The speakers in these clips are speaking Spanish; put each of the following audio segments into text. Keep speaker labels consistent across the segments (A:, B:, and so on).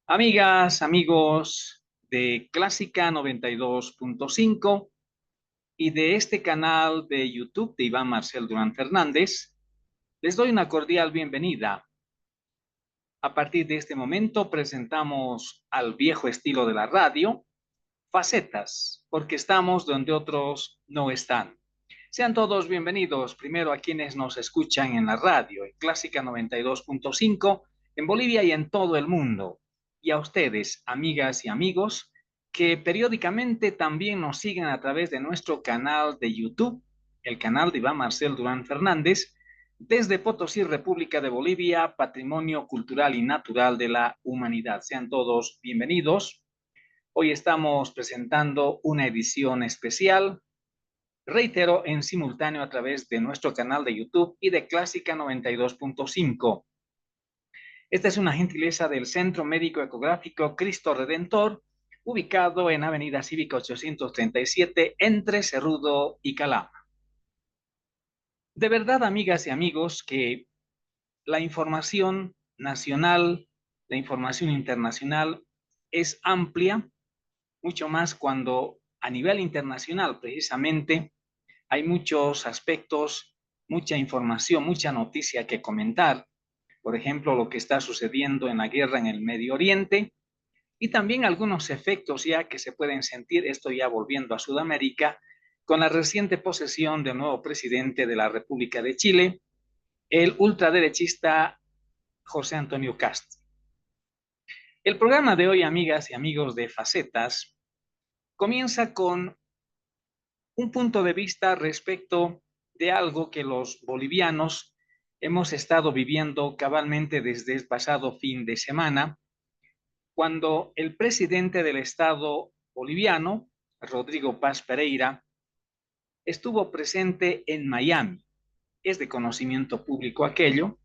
A: Amigas, amigos de Clásica 92.5 y de este canal de YouTube de Iván Marcel Durán Fernández, les doy una cordial bienvenida. A partir de este momento presentamos al viejo estilo de la radio, facetas, porque estamos donde otros no están. Sean todos bienvenidos, primero a quienes nos escuchan en la radio, en Clásica 92.5, en Bolivia y en todo el mundo. Y a ustedes, amigas y amigos, que periódicamente también nos siguen a través de nuestro canal de YouTube, el canal de Iván Marcel Durán Fernández, desde Potosí, República de Bolivia, Patrimonio Cultural y Natural de la Humanidad. Sean todos bienvenidos. Hoy estamos presentando una edición especial, reitero, en simultáneo a través de nuestro canal de YouTube y de Clásica 92.5. Esta es una gentileza del Centro Médico Ecográfico Cristo Redentor, ubicado en Avenida Cívica 837, entre Cerrudo y Calama. De verdad, amigas y amigos, que la información nacional, la información internacional es amplia, mucho más cuando a nivel internacional, precisamente, hay muchos aspectos, mucha información, mucha noticia que comentar. Por ejemplo, lo que está sucediendo en la guerra en el Medio Oriente y también algunos efectos ya que se pueden sentir, esto ya volviendo a Sudamérica, con la reciente posesión del nuevo presidente de la República de Chile, el ultraderechista José Antonio Cast. El programa de hoy, amigas y amigos de Facetas, comienza con un punto de vista respecto de algo que los bolivianos hemos estado viviendo cabalmente desde el pasado fin de semana, cuando el presidente del Estado boliviano, Rodrigo Paz Pereira, estuvo presente en Miami. Es de conocimiento público aquello,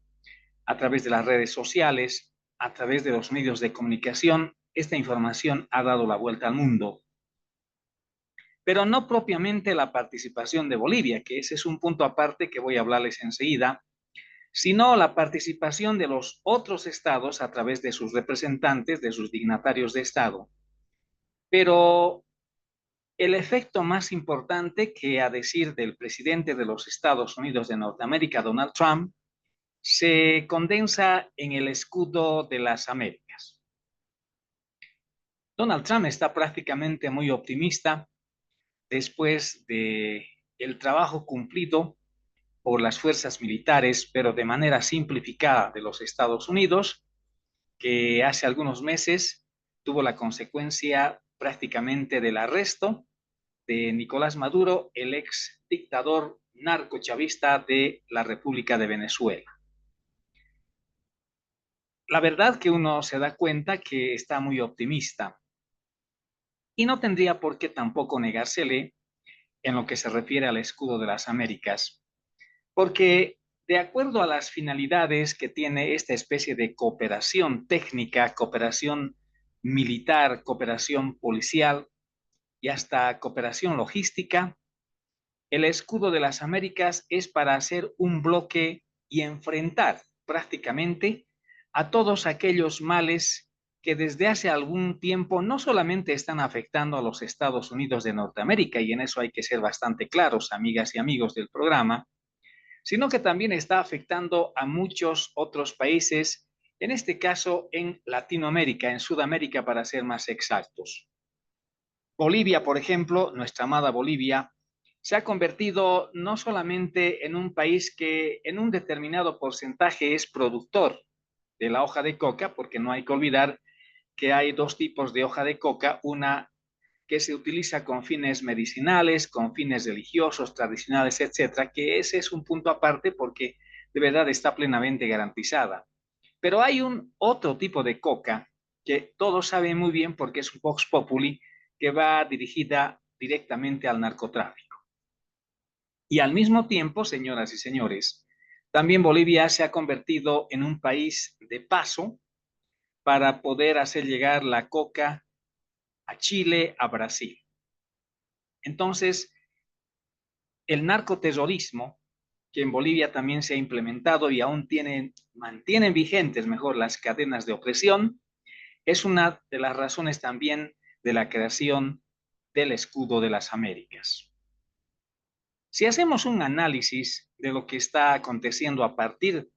A: a través de las redes sociales, a través de los medios de comunicación, esta información ha dado la vuelta al mundo. Pero no propiamente la participación de Bolivia, que ese es un punto aparte que voy a hablarles enseguida, sino la participación de los otros estados a través de sus representantes, de sus dignatarios de Estado. Pero el efecto más importante, que a decir del presidente de los Estados Unidos de Norteamérica, Donald Trump, se condensa en el escudo de las Américas. Donald Trump está prácticamente muy optimista después de el trabajo cumplido por las fuerzas militares, pero de manera simplificada, de los Estados Unidos, que hace algunos meses tuvo la consecuencia prácticamente del arresto de Nicolás Maduro, el ex dictador narcochavista de la República de Venezuela. La verdad que uno se da cuenta que está muy optimista y no tendría por qué tampoco negársele en lo que se refiere al escudo de las Américas, porque de acuerdo a las finalidades que tiene esta especie de cooperación técnica, cooperación militar, cooperación policial y hasta cooperación logística, el escudo de las Américas es para hacer un bloque y enfrentar prácticamente a todos aquellos males que desde hace algún tiempo no solamente están afectando a los Estados Unidos de Norteamérica, y en eso hay que ser bastante claros, amigas y amigos del programa, sino que también está afectando a muchos otros países, en este caso en Latinoamérica, en Sudamérica para ser más exactos. Bolivia, por ejemplo, nuestra amada Bolivia, se ha convertido no solamente en un país que en un determinado porcentaje es productor de la hoja de coca, porque no hay que olvidar que hay dos tipos de hoja de coca, una que se utiliza con fines medicinales, con fines religiosos, tradicionales, etcétera, que ese es un punto aparte porque de verdad está plenamente garantizada. Pero hay un otro tipo de coca que todos saben muy bien porque es un Vox Populi que va dirigida directamente al narcotráfico. Y al mismo tiempo, señoras y señores, también Bolivia se ha convertido en un país de paso para poder hacer llegar la coca a Chile, a Brasil. Entonces, el narcoterrorismo, que en Bolivia también se ha implementado y aún mantienen vigentes mejor las cadenas de opresión, es una de las razones también de la creación del escudo de las Américas. Si hacemos un análisis de lo que está aconteciendo a partir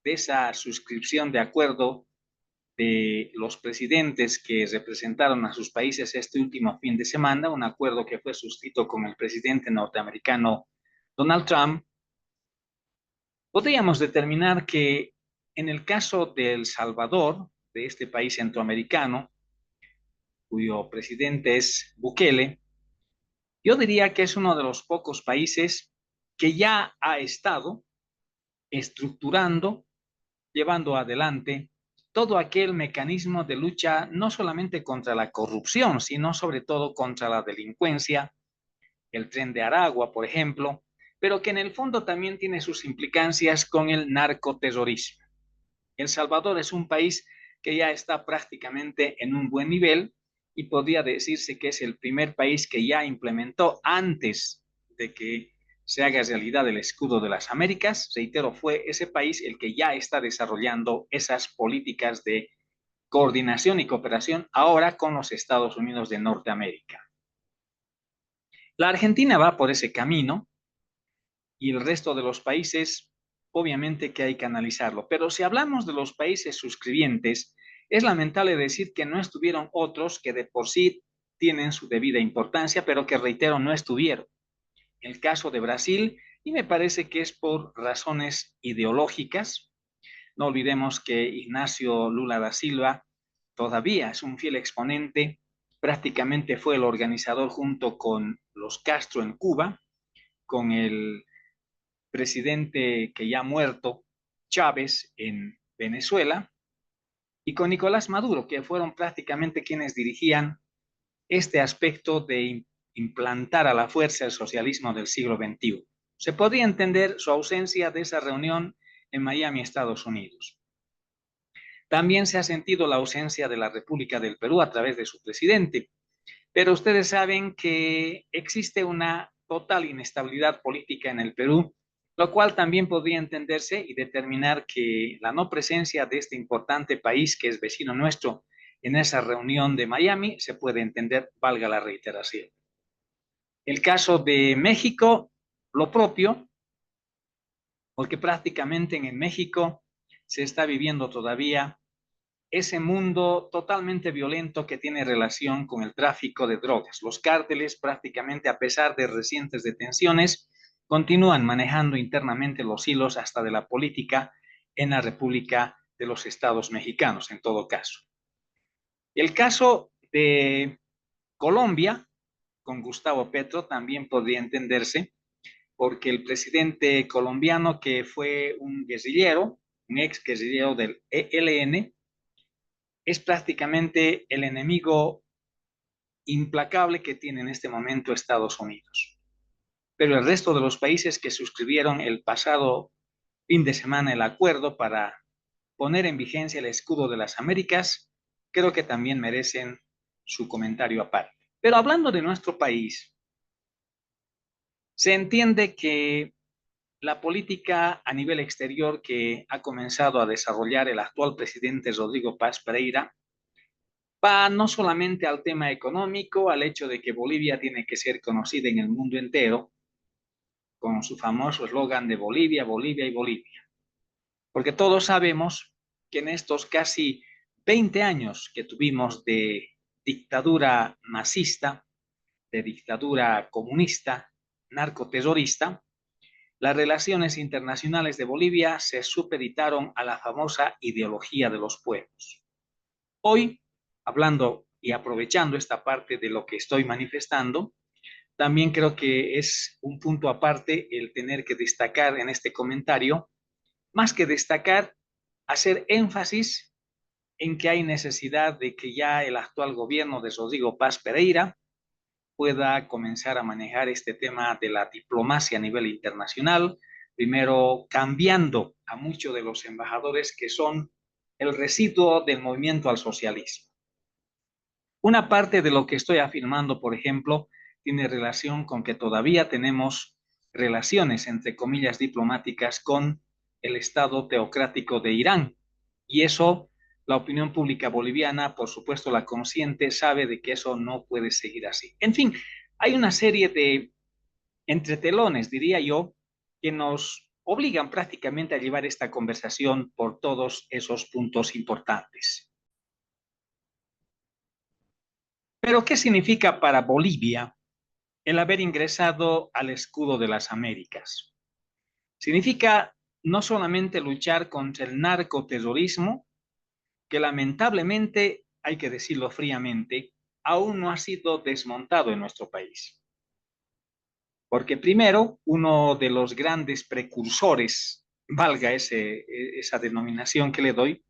A: de esa suscripción de acuerdo de los presidentes que representaron a sus países este último fin de semana, un acuerdo que fue suscrito con el presidente norteamericano Donald Trump, podríamos determinar que en el caso de El Salvador, de este país centroamericano, cuyo presidente es Bukele, yo diría que es uno de los pocos países que ya ha estado estructurando, llevando adelante todo aquel mecanismo de lucha no solamente contra la corrupción, sino sobre todo contra la delincuencia, el Tren de Aragua, por ejemplo, pero que en el fondo también tiene sus implicancias con el narcoterrorismo. El Salvador es un país que ya está prácticamente en un buen nivel y podría decirse que es el primer país que ya implementó antes de que se haga realidad el escudo de las Américas. Reitero, fue ese país el que ya está desarrollando esas políticas de coordinación y cooperación ahora con los Estados Unidos de Norteamérica. La Argentina va por ese camino y el resto de los países, obviamente que hay que analizarlo. Pero si hablamos de los países suscribientes, es lamentable decir que no estuvieron otros que de por sí tienen su debida importancia, pero que, reitero, no estuvieron. El caso de Brasil, y me parece que es por razones ideológicas. No olvidemos que Ignacio Lula da Silva todavía es un fiel exponente, prácticamente fue el organizador junto con los Castro en Cuba, con el presidente que ya ha muerto, Chávez, en Venezuela, y con Nicolás Maduro, que fueron prácticamente quienes dirigían este aspecto de implantar a la fuerza el socialismo del siglo XXI. Se podría entender su ausencia de esa reunión en Miami, Estados Unidos. También se ha sentido la ausencia de la República del Perú a través de su presidente, pero ustedes saben que existe una total inestabilidad política en el Perú, lo cual también podría entenderse y determinar que la no presencia de este importante país que es vecino nuestro en esa reunión de Miami se puede entender, valga la reiteración. El caso de México, lo propio, porque prácticamente en México se está viviendo todavía ese mundo totalmente violento que tiene relación con el tráfico de drogas. Los cárteles prácticamente, a pesar de recientes detenciones, continúan manejando internamente los hilos hasta de la política en la República de los Estados Mexicanos, en todo caso. El caso de Colombia, con Gustavo Petro, también podría entenderse, porque el presidente colombiano, que fue un guerrillero, un ex guerrillero del ELN, es prácticamente el enemigo implacable que tiene en este momento Estados Unidos. Pero el resto de los países que suscribieron el pasado fin de semana el acuerdo para poner en vigencia el escudo de las Américas, creo que también merecen su comentario aparte. Pero hablando de nuestro país, se entiende que la política a nivel exterior que ha comenzado a desarrollar el actual presidente Rodrigo Paz Pereira va no solamente al tema económico, al hecho de que Bolivia tiene que ser conocida en el mundo entero, con su famoso eslogan de Bolivia, Bolivia y Bolivia. Porque todos sabemos que en estos casi 20 años que tuvimos de dictadura nazista, de dictadura comunista, narcoterrorista, las relaciones internacionales de Bolivia se supeditaron a la famosa ideología de los pueblos. Hoy, hablando y aprovechando esta parte de lo que estoy manifestando, también creo que es un punto aparte el tener que destacar en este comentario, más que destacar, hacer énfasis en que hay necesidad de que ya el actual gobierno de Rodrigo Paz Pereira pueda comenzar a manejar este tema de la diplomacia a nivel internacional, primero cambiando a muchos de los embajadores que son el residuo del movimiento al socialismo. Una parte de lo que estoy afirmando, por ejemplo, tiene relación con que todavía tenemos relaciones, entre comillas, diplomáticas con el Estado teocrático de Irán. Y eso La opinión pública boliviana, por supuesto, la consciente, sabe de que eso no puede seguir así. En fin, hay una serie de entretelones, diría yo, que nos obligan prácticamente a llevar esta conversación por todos esos puntos importantes. Pero, ¿qué significa para Bolivia el haber ingresado al escudo de las Américas? Significa no solamente luchar contra el narcoterrorismo, que lamentablemente, hay que decirlo fríamente, aún no ha sido desmontado en nuestro país. Porque primero, uno de los grandes precursores, valga esa denominación que le doy,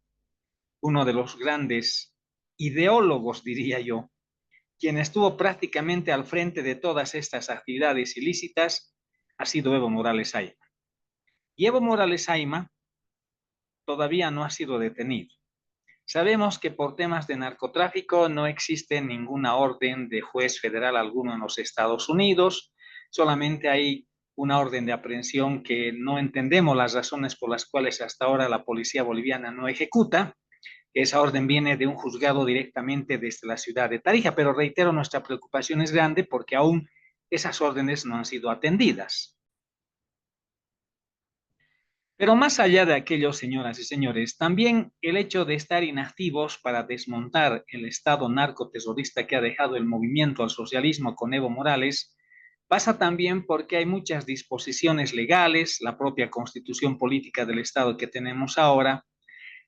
A: uno de los grandes ideólogos, diría yo, quien estuvo prácticamente al frente de todas estas actividades ilícitas, ha sido Evo Morales Ayma. Y Evo Morales Ayma todavía no ha sido detenido. Sabemos que por temas de narcotráfico no existe ninguna orden de juez federal alguno en los Estados Unidos, solamente hay una orden de aprehensión que no entendemos las razones por las cuales hasta ahora la policía boliviana no ejecuta. Esa orden viene de un juzgado directamente desde la ciudad de Tarija, pero reitero, nuestra preocupación es grande porque aún esas órdenes no han sido atendidas. Pero más allá de aquello, señoras y señores, también el hecho de estar inactivos para desmontar el Estado narcoterrorista que ha dejado el movimiento al socialismo con Evo Morales pasa también porque hay muchas disposiciones legales, la propia constitución política del Estado que tenemos ahora,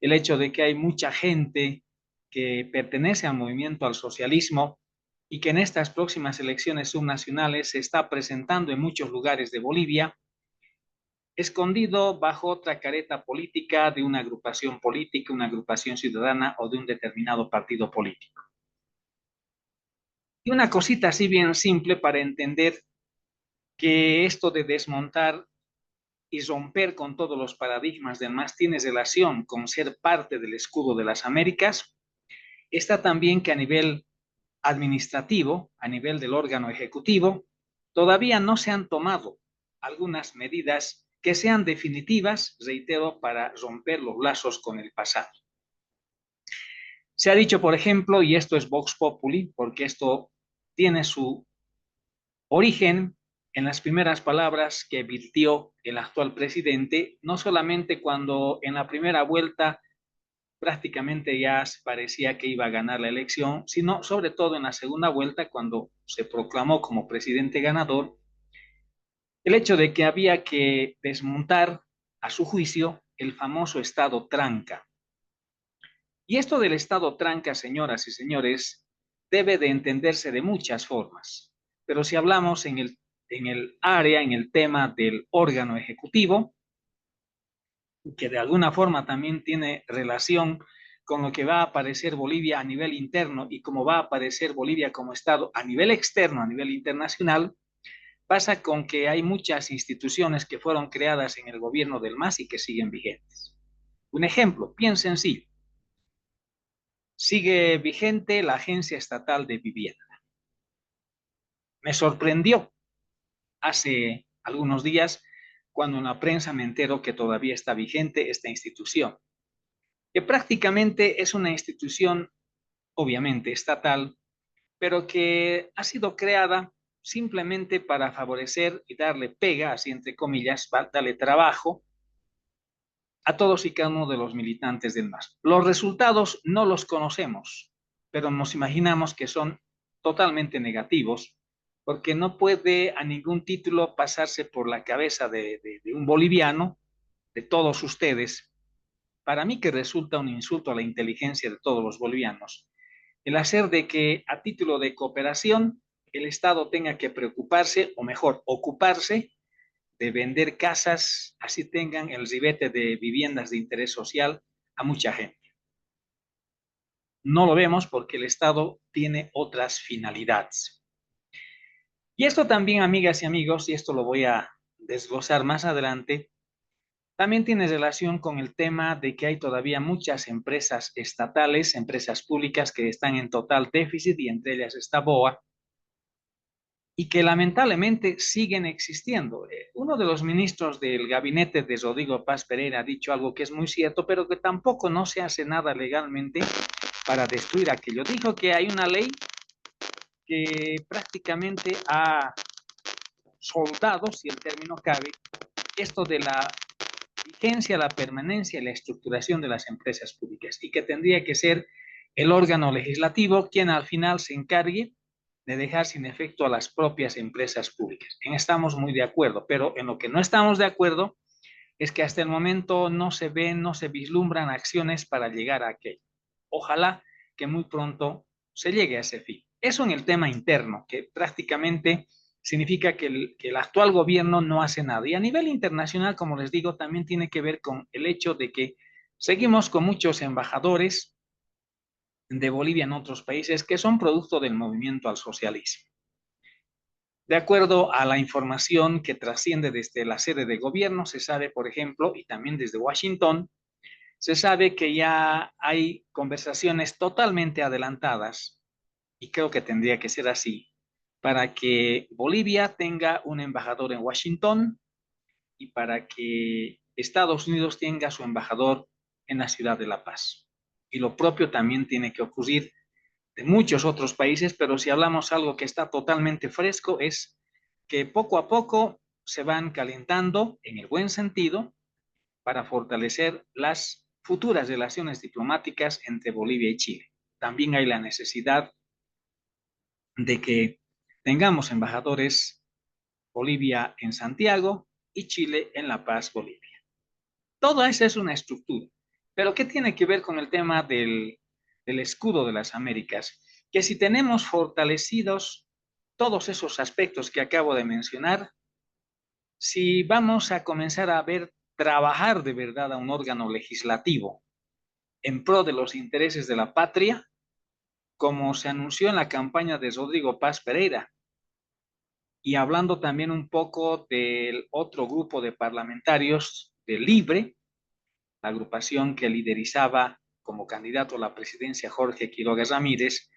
A: el hecho de que hay mucha gente que pertenece al movimiento al socialismo y que en estas próximas elecciones subnacionales se está presentando en muchos lugares de Bolivia escondido bajo otra careta política de una agrupación política, una agrupación ciudadana o de un determinado partido político. Y una cosita así bien simple para entender que esto de desmontar y romper con todos los paradigmas del MAS tiene relación con ser parte del escudo de las Américas, está también que a nivel administrativo, a nivel del órgano ejecutivo, todavía no se han tomado algunas medidas que sean definitivas, reitero, para romper los lazos con el pasado. Se ha dicho, por ejemplo, y esto es Vox Populi, porque esto tiene su origen en las primeras palabras que virtió el actual presidente, no solamente cuando en la primera vuelta prácticamente ya parecía que iba a ganar la elección, sino sobre todo en la segunda vuelta, cuando se proclamó como presidente ganador, el hecho de que había que desmontar, a su juicio, el famoso Estado tranca. Y esto del Estado tranca, señoras y señores, debe de entenderse de muchas formas. Pero si hablamos en el área, en el tema del órgano ejecutivo, que de alguna forma también tiene relación con lo que va a aparecer Bolivia a nivel interno y cómo va a aparecer Bolivia como Estado a nivel externo, a nivel internacional, pasa con que hay muchas instituciones que fueron creadas en el gobierno del MAS y que siguen vigentes. Un ejemplo, piensen sí, sigue vigente la Agencia Estatal de Vivienda. Me sorprendió hace algunos días cuando en la prensa me entero que todavía está vigente esta institución, que prácticamente es una institución obviamente estatal, pero que ha sido creada simplemente para favorecer y darle pega, así entre comillas, darle trabajo a todos y cada uno de los militantes del MAS. Los resultados no los conocemos, pero nos imaginamos que son totalmente negativos, porque no puede a ningún título pasarse por la cabeza de un boliviano, de todos ustedes, para mí que resulta un insulto a la inteligencia de todos los bolivianos, el hacer de que a título de cooperación el Estado tenga que preocuparse, o mejor, ocuparse de vender casas, así tengan el ribete de viviendas de interés social a mucha gente. No lo vemos porque el Estado tiene otras finalidades. Y esto también, amigas y amigos, y esto lo voy a desglosar más adelante, también tiene relación con el tema de que hay todavía muchas empresas estatales, empresas públicas que están en total déficit y entre ellas está BOA, y que lamentablemente siguen existiendo. Uno de los ministros del gabinete de Rodrigo Paz Pereira ha dicho algo que es muy cierto, pero que tampoco no se hace nada legalmente para destruir aquello. Dijo que hay una ley que prácticamente ha soldado, si el término cabe, esto de la vigencia, la permanencia y la estructuración de las empresas públicas, y que tendría que ser el órgano legislativo quien al final se encargue de dejar sin efecto a las propias empresas públicas. En estamos muy de acuerdo, pero en lo que no estamos de acuerdo es que hasta el momento no se ven, no se vislumbran acciones para llegar a aquello. Ojalá que muy pronto se llegue a ese fin. Eso en el tema interno, que prácticamente significa que el actual gobierno no hace nada. Y a nivel internacional, como les digo, también tiene que ver con el hecho de que seguimos con muchos embajadores de Bolivia en otros países que son producto del movimiento al socialismo. De acuerdo a la información que trasciende desde la sede de gobierno, se sabe, por ejemplo, y también desde Washington, se sabe que ya hay conversaciones totalmente adelantadas, y creo que tendría que ser así, para que Bolivia tenga un embajador en Washington y para que Estados Unidos tenga su embajador en la ciudad de La Paz. Y lo propio también tiene que ocurrir de muchos otros países, pero si hablamos algo que está totalmente fresco, es que poco a poco se van calentando, en el buen sentido, para fortalecer las futuras relaciones diplomáticas entre Bolivia y Chile. También hay la necesidad de que tengamos embajadores Bolivia en Santiago y Chile en La Paz, Bolivia. Todo eso es una estructura. Pero ¿qué tiene que ver con el tema del escudo de las Américas? Que si tenemos fortalecidos todos esos aspectos que acabo de mencionar, si vamos a comenzar a ver trabajar de verdad a un órgano legislativo en pro de los intereses de la patria, como se anunció en la campaña de Rodrigo Paz Pereira, y hablando también un poco del otro grupo de parlamentarios de Libre, la agrupación que liderizaba como candidato a la presidencia Jorge Quiroga Ramírez,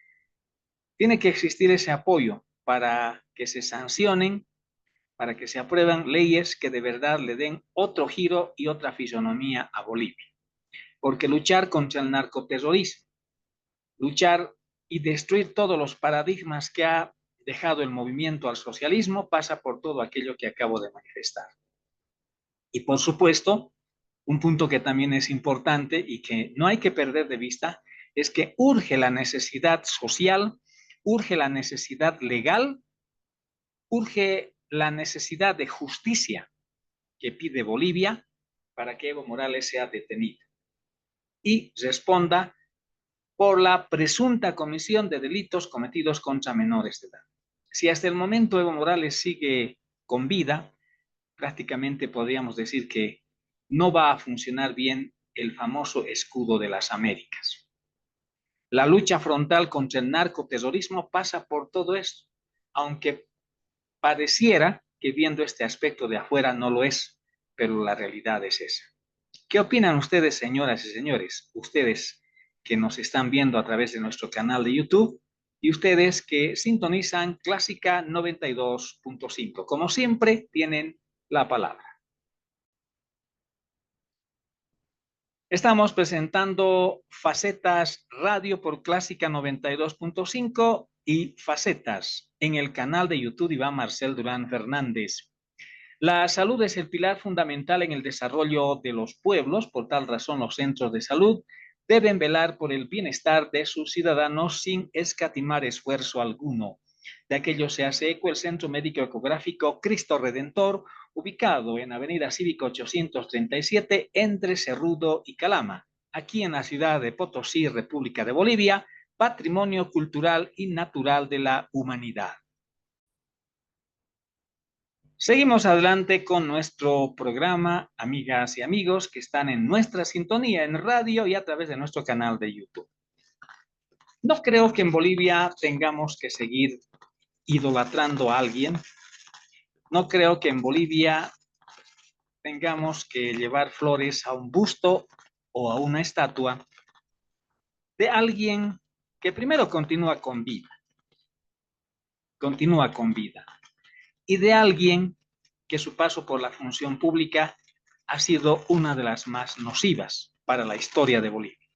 A: tiene que existir ese apoyo para que se sancionen, para que se aprueban leyes que de verdad le den otro giro y otra fisonomía a Bolivia. Porque luchar contra el narcoterrorismo, luchar y destruir todos los paradigmas que ha dejado el movimiento al socialismo pasa por todo aquello que acabo de manifestar. Y por supuesto, un punto que también es importante y que no hay que perder de vista es que urge la necesidad social, urge la necesidad legal, urge la necesidad de justicia que pide Bolivia para que Evo Morales sea detenido y responda por la presunta comisión de delitos cometidos contra menores de edad. Si hasta el momento Evo Morales sigue con vida, prácticamente podríamos decir que no va a funcionar bien el famoso escudo de las Américas. La lucha frontal contra el narcoterrorismo pasa por todo esto, aunque pareciera que viendo este aspecto de afuera no lo es, pero la realidad es esa. ¿Qué opinan ustedes, señoras y señores? Ustedes que nos están viendo a través de nuestro canal de YouTube y ustedes que sintonizan Clásica 92.5. Como siempre, tienen la palabra. Estamos presentando Facetas Radio por Clásica 92.5 y Facetas en el canal de YouTube Iván Marcel Durán Fernández. La salud es el pilar fundamental en el desarrollo de los pueblos, por tal razón los centros de salud deben velar por el bienestar de sus ciudadanos sin escatimar esfuerzo alguno. De aquello se hace eco el Centro Médico Ecográfico Cristo Redentor, ubicado en Avenida Cívica 837 entre Cerrudo y Calama, aquí en la ciudad de Potosí, República de Bolivia, patrimonio cultural y natural de la humanidad. Seguimos adelante con nuestro programa, amigas y amigos que están en nuestra sintonía en radio y a través de nuestro canal de YouTube. No creo que en Bolivia tengamos que seguir idolatrando a alguien. No creo que en Bolivia tengamos que llevar flores a un busto o a una estatua de alguien que primero continúa con vida. continúa con vida, y de alguien que su paso por la función pública ha sido una de las más nocivas para la historia de Bolivia.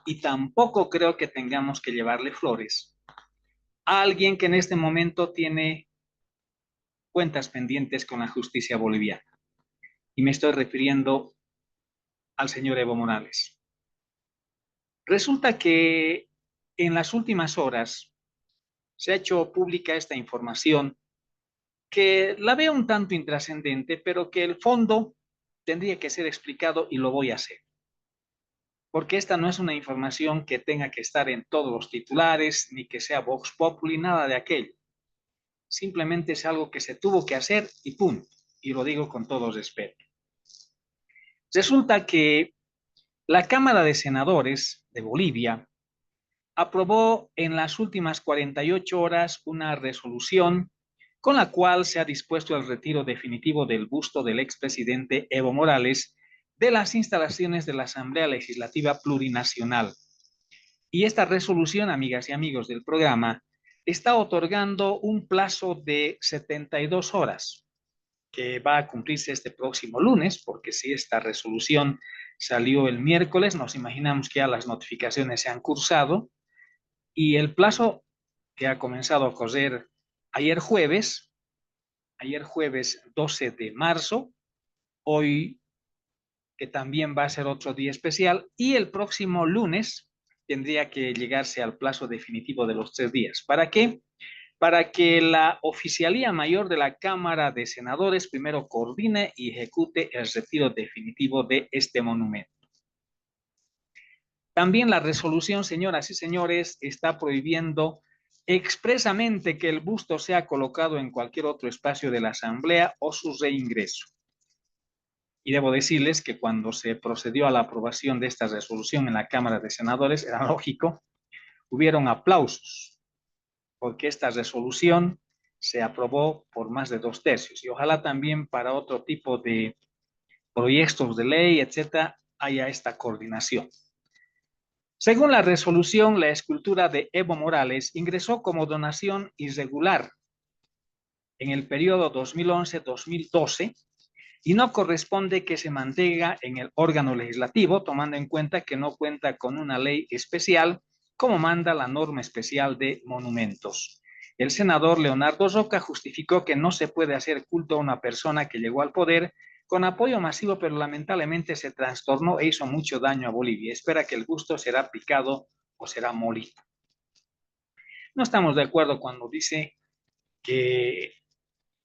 A: Y tampoco creo que tengamos que llevarle flores a alguien que en este momento tiene cuentas pendientes con la justicia boliviana. Y me estoy refiriendo al señor Evo Morales. Resulta que en las últimas horas se ha hecho pública esta información que la veo un tanto intrascendente, pero que el fondo tendría que ser explicado y lo voy a hacer. Porque esta no es una información que tenga que estar en todos los titulares, ni que sea Vox Populi, nada de aquello. Simplemente es algo que se tuvo que hacer y ¡pum! Y lo digo con todo respeto. Resulta que la Cámara de Senadores de Bolivia aprobó en las últimas 48 horas una resolución con la cual se ha dispuesto el retiro definitivo del busto del expresidente Evo Morales de las instalaciones de la Asamblea Legislativa Plurinacional. Y esta resolución, amigas y amigos del programa, está otorgando un plazo de 72 horas, que va a cumplirse este próximo lunes, porque si esta resolución salió el miércoles, nos imaginamos que ya las notificaciones se han cursado, y el plazo que ha comenzado a correr ayer jueves 12 de marzo, hoy que también va a ser otro día especial, y el próximo lunes tendría que llegarse al plazo definitivo de los 3 días. ¿Para qué? Para que la Oficialía Mayor de la Cámara de Senadores primero coordine y ejecute el retiro definitivo de este monumento. También la resolución, señoras y señores, está prohibiendo expresamente que el busto sea colocado en cualquier otro espacio de la Asamblea o su reingreso. Y debo decirles que cuando se procedió a la aprobación de esta resolución en la Cámara de Senadores, era lógico, hubieron aplausos, porque esta resolución se aprobó por más de 2/3, y ojalá también para otro tipo de proyectos de ley, etcétera, haya esta coordinación. Según la resolución, la escultura de Evo Morales ingresó como donación irregular en el periodo 2011-2012 y no corresponde que se mantenga en el órgano legislativo, tomando en cuenta que no cuenta con una ley especial como manda la norma especial de monumentos. El senador Leonardo Roca justificó que no se puede hacer culto a una persona que llegó al poder con apoyo masivo, pero lamentablemente se trastornó e hizo mucho daño a Bolivia. Espera que el busto será picado o será molido. No estamos de acuerdo cuando dice que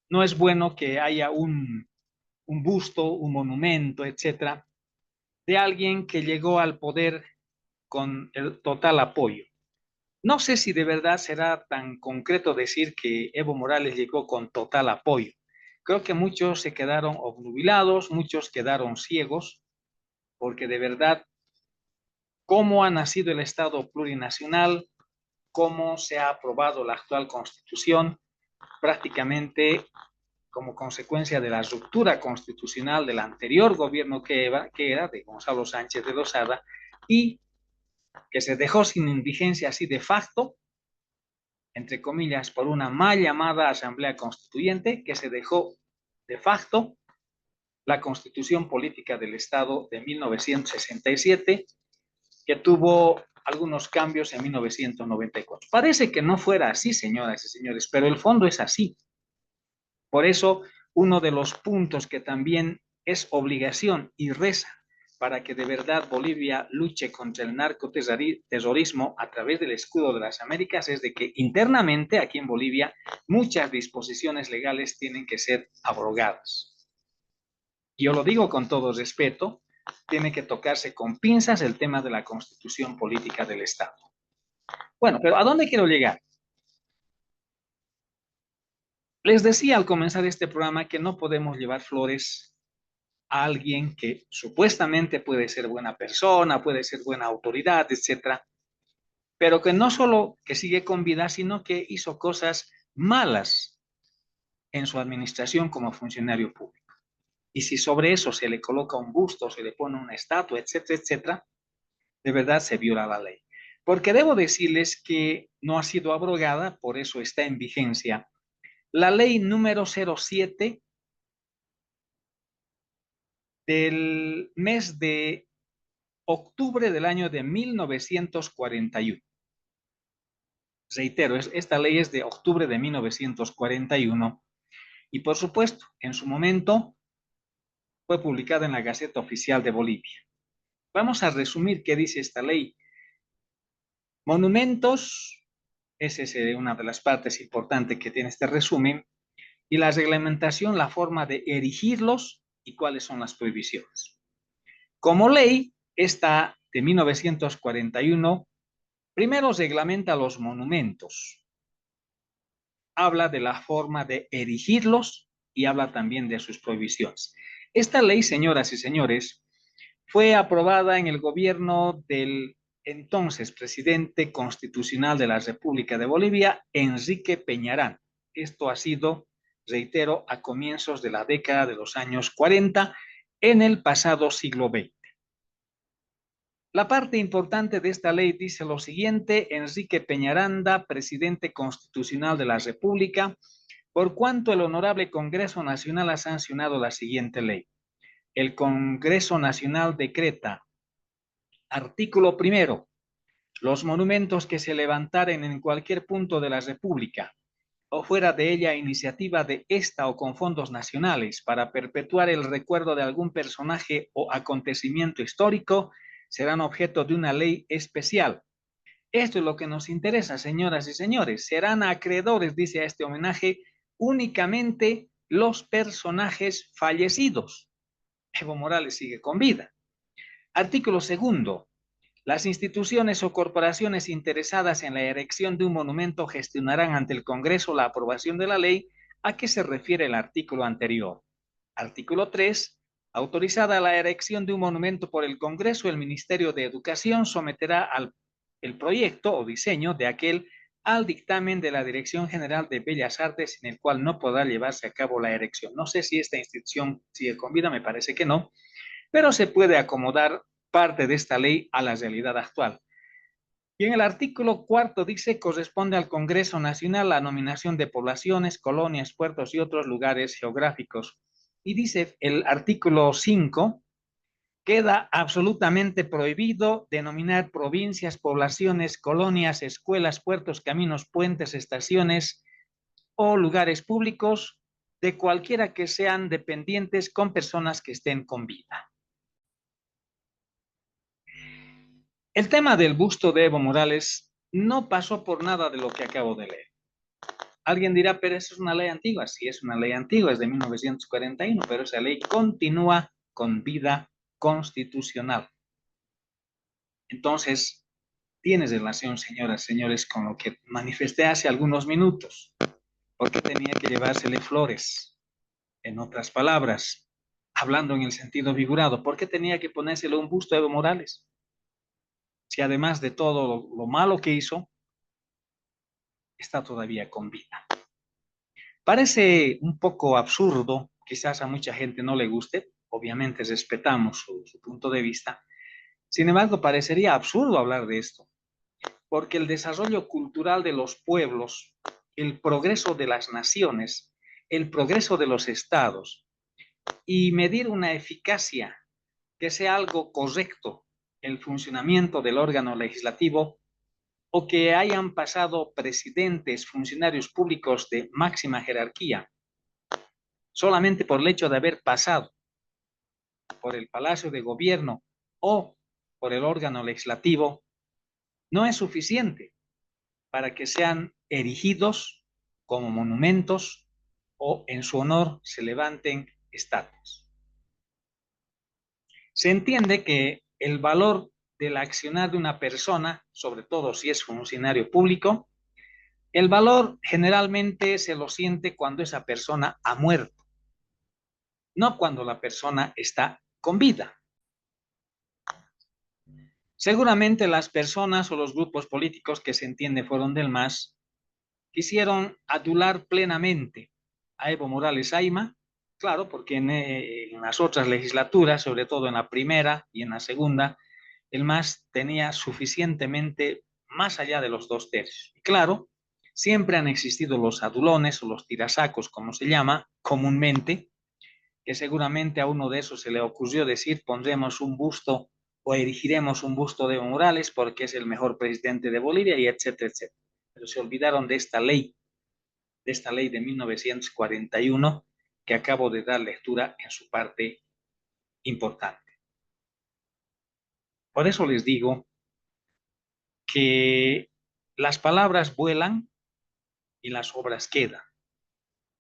A: no es bueno que haya un busto, un monumento, etcétera, de alguien que llegó al poder con el total apoyo. No sé si de verdad será tan concreto decir que Evo Morales llegó con total apoyo. Creo que muchos se quedaron obnubilados, muchos quedaron ciegos, porque de verdad, cómo ha nacido el Estado plurinacional, cómo se ha aprobado la actual Constitución, prácticamente como consecuencia de la ruptura constitucional del anterior gobierno que era de Gonzalo Sánchez de Lozada, y que se dejó sin indigencia así de facto, entre comillas, por una mal llamada Asamblea Constituyente, que se dejó de facto la Constitución Política del Estado de 1967, que tuvo algunos cambios en 1994. Parece que no fuera así, señoras y señores, pero el fondo es así. Por eso, uno de los puntos que también es obligación y reza para que de verdad Bolivia luche contra el narcoterrorismo a través del escudo de las Américas es de que internamente aquí en Bolivia muchas disposiciones legales tienen que ser abrogadas. Yo lo digo con todo respeto, tiene que tocarse con pinzas el tema de la constitución política del Estado. Bueno, pero ¿a dónde quiero llegar? Les decía al comenzar este programa que no podemos llevar flores a alguien que supuestamente puede ser buena persona, puede ser buena autoridad, etcétera, pero que no solo que sigue con vida, sino que hizo cosas malas en su administración como funcionario público. Y si sobre eso se le coloca un busto, se le pone una estatua, etcétera, etcétera, de verdad se viola la ley. porque debo decirles que no ha sido abrogada, por eso está en vigencia. La ley número 07 del mes de octubre del año de 1941. Reitero, esta ley es de octubre de 1941 y por supuesto, en su momento fue publicada en la Gaceta Oficial de Bolivia. Vamos a resumir qué dice esta ley. Monumentos, esa es una de las partes importantes que tiene este resumen, y la reglamentación, la forma de erigirlos y cuáles son las prohibiciones. Como ley, esta de 1941, primero reglamenta los monumentos, habla de la forma de erigirlos y habla también de sus prohibiciones. Esta ley, señoras y señores, fue aprobada en el gobierno del entonces presidente constitucional de la República de Bolivia, Enrique Peñarán. Esto ha sido, reitero, a comienzos de la década de los años 40 en el pasado siglo XX. La parte importante de esta ley dice lo siguiente: Enrique Peñaranda, presidente constitucional de la República, por cuanto el Honorable Congreso Nacional ha sancionado la siguiente ley. El Congreso Nacional decreta, artículo primero, los monumentos que se levantaren en cualquier punto de la República o fuera de ella a iniciativa de esta o con fondos nacionales para perpetuar el recuerdo de algún personaje o acontecimiento histórico serán objeto de una ley especial. Esto es lo que nos interesa, señoras y señores. Serán acreedores, dice, a este homenaje únicamente los personajes fallecidos. Evo Morales sigue con vida. Artículo segundo. Las instituciones o corporaciones interesadas en la erección de un monumento gestionarán ante el Congreso la aprobación de la ley a que se refiere el artículo anterior. Artículo 3. Autorizada la erección de un monumento por el Congreso, el Ministerio de Educación someterá el proyecto o diseño de aquel al dictamen de la Dirección General de Bellas Artes, en el cual no podrá llevarse a cabo la erección. No sé si esta institución sigue con vida, me parece que no, pero se puede acomodar parte de esta ley a la realidad actual. Y en el artículo cuarto dice, corresponde al Congreso Nacional la nominación de poblaciones, colonias, puertos y otros lugares geográficos. Y dice el artículo 5, queda absolutamente prohibido denominar provincias, poblaciones, colonias, escuelas, puertos, caminos, puentes, estaciones o lugares públicos de cualquiera que sean dependientes con personas que estén con vida. El tema del busto de Evo Morales no pasó por nada de lo que acabo de leer. Alguien dirá, pero eso es una ley antigua. Sí, es una ley antigua, es de 1941, pero esa ley continúa con vida constitucional. Entonces, tiene relación, señoras y señores, con lo que manifesté hace algunos minutos. ¿Por qué tenía que llevársele flores? En otras palabras, hablando en el sentido figurado, ¿por qué tenía que ponérsele un busto a Evo Morales? Si además de todo lo malo que hizo, está todavía con vida. Parece un poco absurdo, quizás a mucha gente no le guste, obviamente respetamos su punto de vista. Sin embargo, parecería absurdo hablar de esto, porque el desarrollo cultural de los pueblos, el progreso de las naciones, el progreso de los estados y medir una eficacia que sea algo correcto, el funcionamiento del órgano legislativo, o que hayan pasado presidentes, funcionarios públicos de máxima jerarquía, solamente por el hecho de haber pasado por el Palacio de Gobierno o por el órgano legislativo, no es suficiente para que sean erigidos como monumentos o en su honor se levanten estatuas. Se entiende que el valor del accionar de una persona, sobre todo si es funcionario público, el valor generalmente se lo siente cuando esa persona ha muerto, no cuando la persona está con vida. Seguramente las personas o los grupos políticos que se entiende fueron del MAS quisieron adular plenamente a Evo Morales Ayma, claro, porque en las otras legislaturas, sobre todo en la primera y en la segunda, el MAS tenía suficientemente más allá de los 2 tercios. Y claro, siempre han existido los adulones o los tirasacos, como se llama comúnmente, que seguramente a uno de esos se le ocurrió decir, pondremos un busto o erigiremos un busto de Evo Morales porque es el mejor presidente de Bolivia y etcétera, etcétera. Pero se olvidaron de esta ley de 1941 que acabo de dar lectura en su parte importante. Por eso les digo que las palabras vuelan y las obras quedan.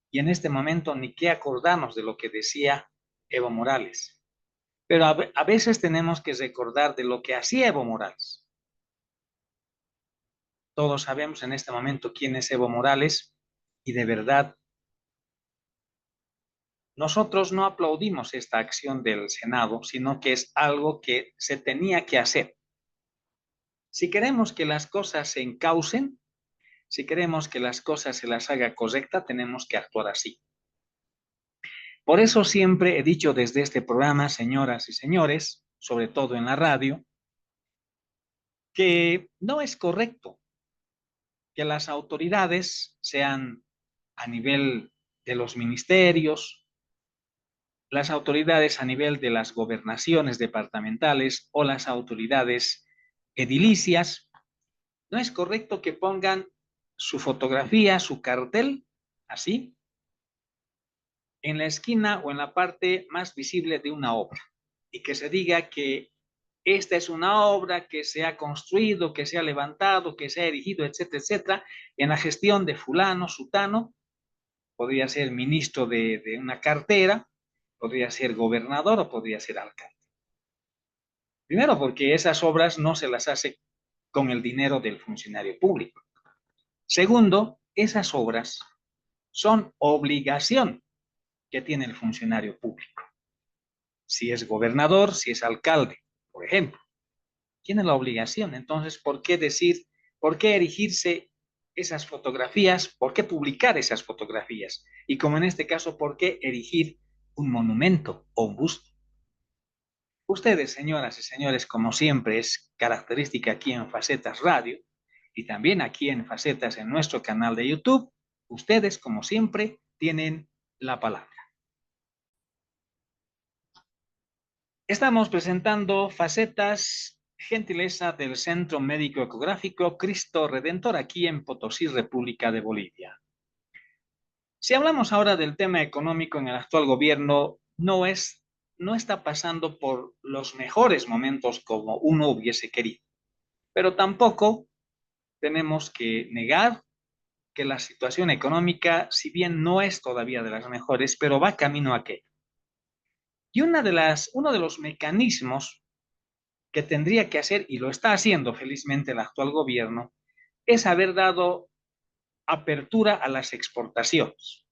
A: Y en este momento ni qué acordarnos de lo que decía Evo Morales. Pero a veces tenemos que recordar de lo que hacía Evo Morales. Todos sabemos en este momento quién es Evo Morales y de verdad nosotros no aplaudimos esta acción del Senado, sino que es algo que se tenía que hacer. Si queremos que las cosas se encaucen, si queremos que las cosas se las haga correcta, tenemos que actuar así. Por eso siempre he dicho desde este programa, señoras y señores, sobre todo en la radio, que no es correcto que las autoridades sean a nivel de los ministerios, las autoridades a nivel de las gobernaciones departamentales o las autoridades edilicias. No es correcto que pongan su fotografía, su cartel, así, en la esquina o en la parte más visible de una obra y que se diga que esta es una obra que se ha construido, que se ha levantado, que se ha erigido, etcétera, etcétera, en la gestión de fulano, sutano, podría ser ministro de una cartera, podría ser gobernador o podría ser alcalde. Primero, porque esas obras no se las hace con el dinero del funcionario público. Segundo, esas obras son obligación que tiene el funcionario público. Si es gobernador, si es alcalde, por ejemplo, tiene la obligación. Entonces, ¿por qué decir, por qué erigirse esas fotografías? ¿Por qué publicar esas fotografías? Y como en este caso, ¿por qué erigir un monumento o un busto? Ustedes, señoras y señores, como siempre es característica aquí en Facetas Radio y también aquí en Facetas en nuestro canal de YouTube, ustedes, como siempre, tienen la palabra. Estamos presentando Facetas, gentileza del Centro Médico Ecográfico Cristo Redentor aquí en Potosí, República de Bolivia. Si hablamos ahora del tema económico en el actual gobierno, no está pasando por los mejores momentos como uno hubiese querido, pero tampoco tenemos que negar que la situación económica, si bien no es todavía de las mejores, pero va camino a aquello. Y uno de los mecanismos que tendría que hacer, y lo está haciendo felizmente el actual gobierno, es haber dado apertura a las exportaciones.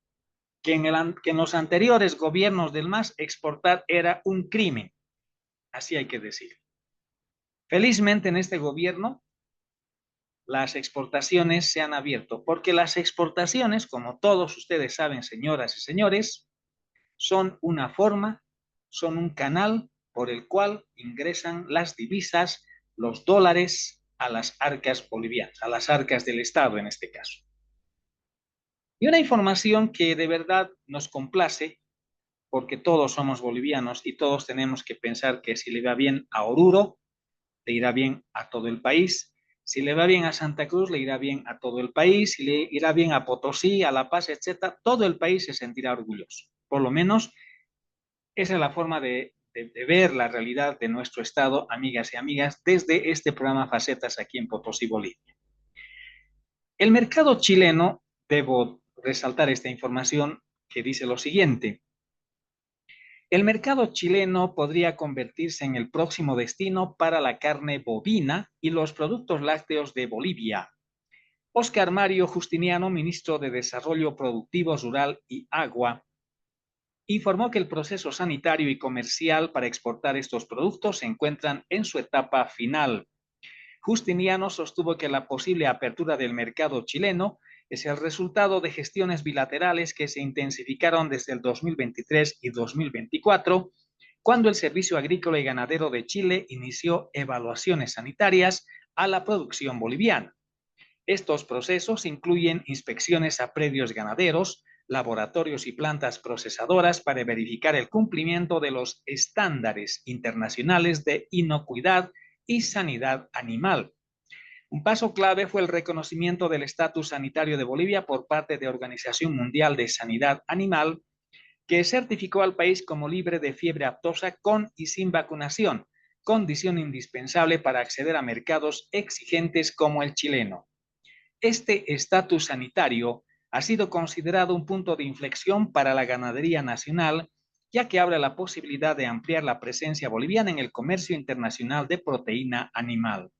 A: Que en los anteriores gobiernos del MAS exportar era un crimen, así hay que decir. Felizmente en este gobierno las exportaciones se han abierto, porque las exportaciones, como todos ustedes saben, señoras y señores, son una forma, son un canal por el cual ingresan las divisas, los dólares a las arcas bolivianas, a las arcas del Estado en este caso. Y una información que de verdad nos complace, porque todos somos bolivianos y todos tenemos que pensar que si le va bien a Oruro, le irá bien a todo el país. Si le va bien a Santa Cruz, le irá bien a todo el país. Si le irá bien a Potosí, a La Paz, etcétera, todo el país se sentirá orgulloso. Por lo menos esa es la forma de ver la realidad de nuestro estado, amigas y amigas, desde este programa Facetas aquí en Potosí, Bolivia. El mercado chileno, debo resaltar esta información que dice lo siguiente. El mercado chileno podría convertirse en el próximo destino para la carne bovina y los productos lácteos de Bolivia. Óscar Mario Justiniano, ministro de Desarrollo Productivo Rural y Agua, informó que el proceso sanitario y comercial para exportar estos productos se encuentran en su etapa final. Justiniano sostuvo que la posible apertura del mercado chileno es el resultado de gestiones bilaterales que se intensificaron desde el 2023 y 2024, cuando el Servicio Agrícola y Ganadero de Chile inició evaluaciones sanitarias a la producción boliviana. Estos procesos incluyen inspecciones a predios ganaderos, laboratorios y plantas procesadoras para verificar el cumplimiento de los estándares internacionales de inocuidad y sanidad animal. Un paso clave fue el reconocimiento del estatus sanitario de Bolivia por parte de la Organización Mundial de Sanidad Animal, que certificó al país como libre de fiebre aftosa con y sin vacunación, condición indispensable para acceder a mercados exigentes como el chileno. Este estatus sanitario ha sido considerado un punto de inflexión para la ganadería nacional, ya que abre la posibilidad de ampliar la presencia boliviana en el comercio internacional de proteína animal.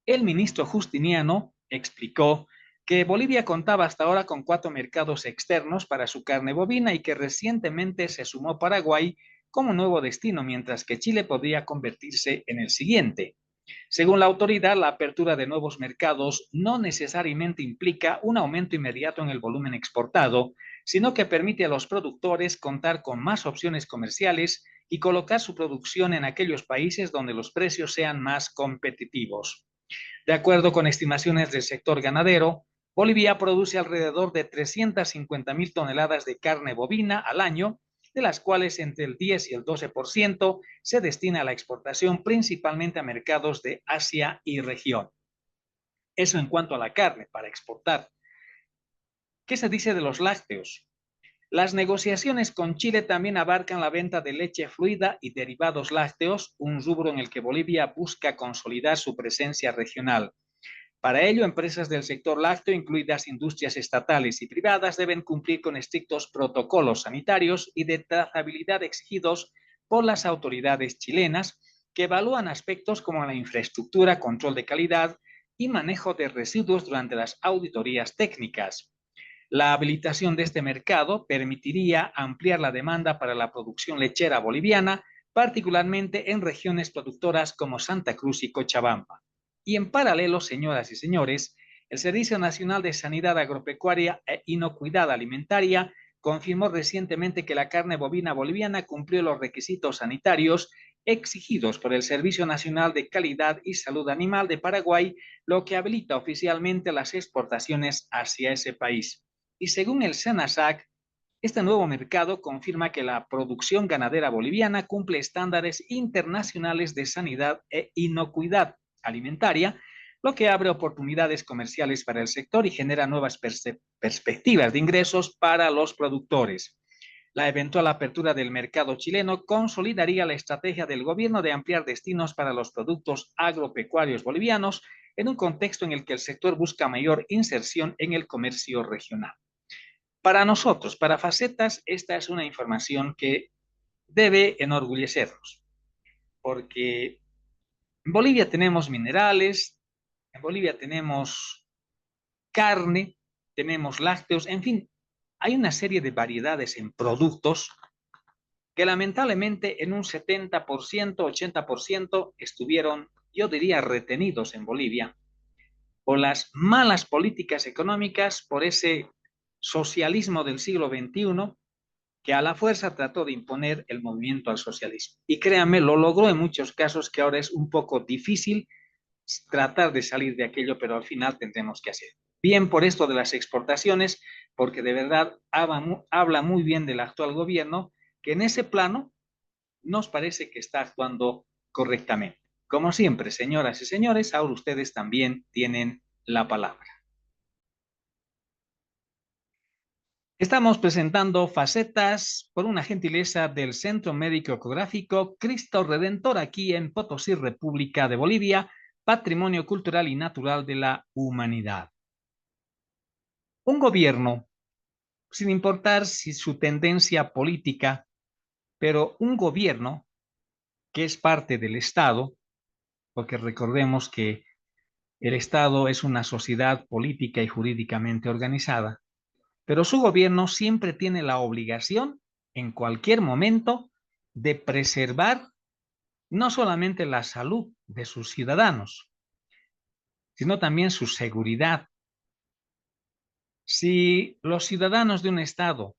A: El ministro Justiniano explicó que Bolivia contaba hasta ahora con 4 mercados externos para su carne bovina y que recientemente se sumó Paraguay como nuevo destino, mientras que Chile podría convertirse en el siguiente. Según la autoridad, la apertura de nuevos mercados no necesariamente implica un aumento inmediato en el volumen exportado, sino que permite a los productores contar con más opciones comerciales y colocar su producción en aquellos países donde los precios sean más competitivos. De acuerdo con estimaciones del sector ganadero, Bolivia produce alrededor de 350,000 toneladas de carne bovina al año, de las cuales entre el 10 y el 12% se destina a la exportación, principalmente a mercados de Asia y región. Eso en cuanto a la carne para exportar. ¿Qué se dice de los lácteos? Las negociaciones con Chile también abarcan la venta de leche fluida y derivados lácteos, un rubro en el que Bolivia busca consolidar su presencia regional. Para ello, empresas del sector lácteo, incluidas industrias estatales y privadas, deben cumplir con estrictos protocolos sanitarios y de trazabilidad exigidos por las autoridades chilenas, que evalúan aspectos como la infraestructura, control de calidad y manejo de residuos durante las auditorías técnicas. La habilitación de este mercado permitiría ampliar la demanda para la producción lechera boliviana, particularmente en regiones productoras como Santa Cruz y Cochabamba. Y en paralelo, señoras y señores, el Servicio Nacional de Sanidad Agropecuaria e Inocuidad Alimentaria confirmó recientemente que la carne bovina boliviana cumplió los requisitos sanitarios exigidos por el Servicio Nacional de Calidad y Salud Animal de Paraguay, lo que habilita oficialmente las exportaciones hacia ese país. Y según el SENASAC, este nuevo mercado confirma que la producción ganadera boliviana cumple estándares internacionales de sanidad e inocuidad alimentaria, lo que abre oportunidades comerciales para el sector y genera nuevas perspectivas de ingresos para los productores. La eventual apertura del mercado chileno consolidaría la estrategia del gobierno de ampliar destinos para los productos agropecuarios bolivianos en un contexto en el que el sector busca mayor inserción en el comercio regional. Para nosotros, para Facetas, esta es una información que debe enorgullecernos, porque en Bolivia tenemos minerales, en Bolivia tenemos carne, tenemos lácteos, en fin, hay una serie de variedades en productos que lamentablemente en un 70%, 80% estuvieron, yo diría, retenidos en Bolivia por las malas políticas económicas, por ese socialismo del siglo XXI que a la fuerza trató de imponer el movimiento al socialismo. Y créanme, lo logró en muchos casos, que ahora es un poco difícil tratar de salir de aquello, pero al final tendremos que hacer. Bien por esto de las exportaciones, porque de verdad habla muy bien del actual gobierno, que en ese plano nos parece que está actuando correctamente. Como siempre, señoras y señores, ahora ustedes también tienen la palabra. Estamos presentando Facetas por una gentileza del Centro Médico Ecográfico Cristo Redentor aquí en Potosí, República de Bolivia, Patrimonio Cultural y Natural de la Humanidad. Un gobierno, sin importar si su tendencia política, pero un gobierno que es parte del Estado, porque recordemos que el Estado es una sociedad política y jurídicamente organizada, pero su gobierno siempre tiene la obligación, en cualquier momento, de preservar no solamente la salud de sus ciudadanos, sino también su seguridad. Si los ciudadanos de un Estado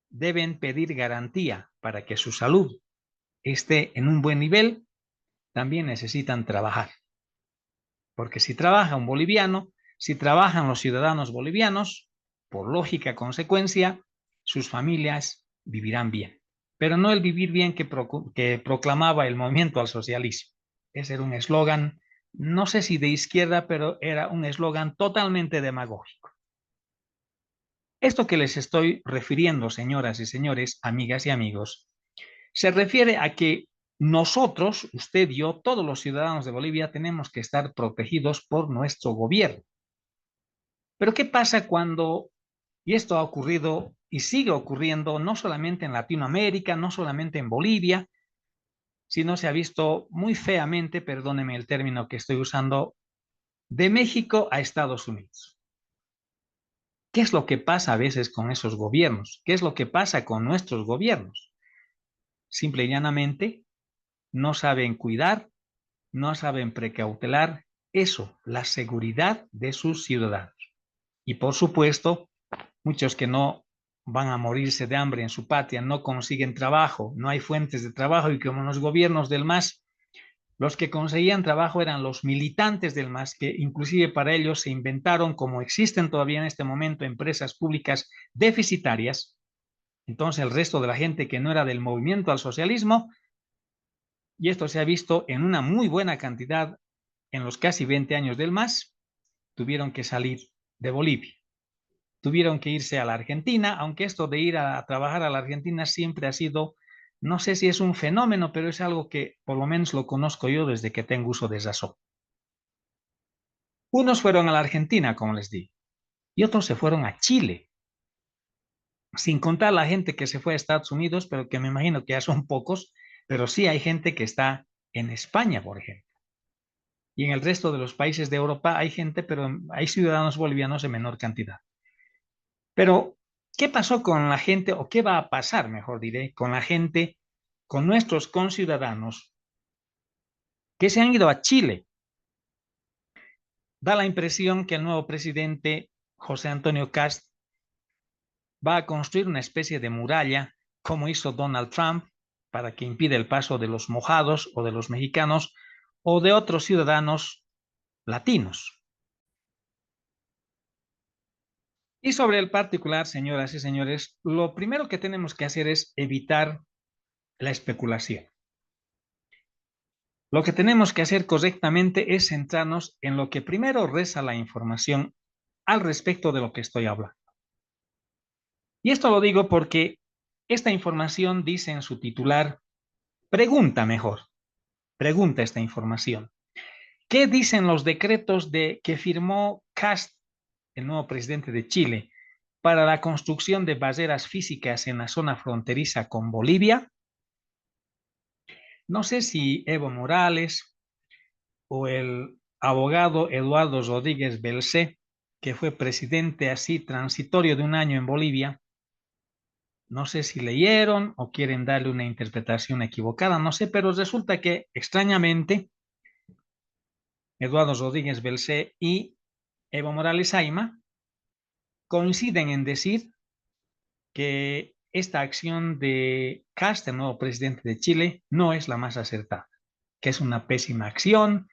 A: deben pedir garantía para que su salud esté en un buen nivel, también necesitan trabajar. porque si trabaja un boliviano, si trabajan los ciudadanos bolivianos, por lógica consecuencia, sus familias vivirán bien. Pero no el vivir bien que proclamaba el movimiento al socialismo. Ese era un eslogan, no sé si de izquierda, pero era un eslogan totalmente demagógico. Esto que les estoy refiriendo, señoras y señores, amigas y amigos, se refiere a que nosotros, usted y yo, todos los ciudadanos de Bolivia, tenemos que estar protegidos por nuestro gobierno. Pero ¿qué pasa cuando, y esto ha ocurrido y sigue ocurriendo no solamente en Latinoamérica, no solamente en Bolivia, sino se ha visto muy feamente, perdóneme el término que estoy usando, de México a Estados Unidos? ¿Qué es lo que pasa a veces con esos gobiernos? ¿Qué es lo que pasa con nuestros gobiernos? Simple y llanamente, no saben cuidar, no saben precautelar eso, la seguridad de sus ciudadanos. Y por supuesto, muchos que no van a morirse de hambre en su patria, no consiguen trabajo, no hay fuentes de trabajo y como en los gobiernos del MAS, los que conseguían trabajo eran los militantes del MAS, que inclusive para ellos se inventaron, como existen todavía en este momento, empresas públicas deficitarias. Entonces el resto de la gente que no era del movimiento al socialismo, y esto se ha visto en una muy buena cantidad en los casi 20 años del MAS, tuvieron que salir de Bolivia. Tuvieron que irse a la Argentina, aunque esto de ir a trabajar a la Argentina siempre ha sido, no sé si es un fenómeno, pero es algo que por lo menos lo conozco yo desde que tengo uso de razón. Unos fueron a la Argentina, como les digo, y otros se fueron a Chile, sin contar la gente que se fue a Estados Unidos, pero que me imagino que ya son pocos, pero sí hay gente que está en España, por ejemplo. Y en el resto de los países de Europa hay gente, pero hay ciudadanos bolivianos en menor cantidad. Pero, ¿qué pasó con la gente, o qué va a pasar, mejor diré, con la gente, con nuestros conciudadanos que se han ido a Chile? Da la impresión que el nuevo presidente, José Antonio Kast, va a construir una especie de muralla, como hizo Donald Trump, para que impida el paso de los mojados o de los mexicanos o de otros ciudadanos latinos. Y sobre el particular, señoras y señores, lo primero que tenemos que hacer es evitar la especulación. Lo que tenemos que hacer correctamente es centrarnos en lo que primero reza la información al respecto de lo que estoy hablando. Y esto lo digo porque esta información dice en su titular, pregunta mejor, pregunta esta información. ¿Qué dicen los decretos que firmó Kast, el nuevo presidente de Chile, para la construcción de barreras físicas en la zona fronteriza con Bolivia? No sé si Evo Morales o el abogado Eduardo Rodríguez Belcé, que fue presidente así transitorio de un año en Bolivia, no sé si leyeron o quieren darle una interpretación equivocada, no sé, pero resulta que extrañamente Eduardo Rodríguez Belcé y Evo Morales Ayma coinciden en decir que esta acción de Kast, el nuevo presidente de Chile, no es la más acertada, que es una pésima acción,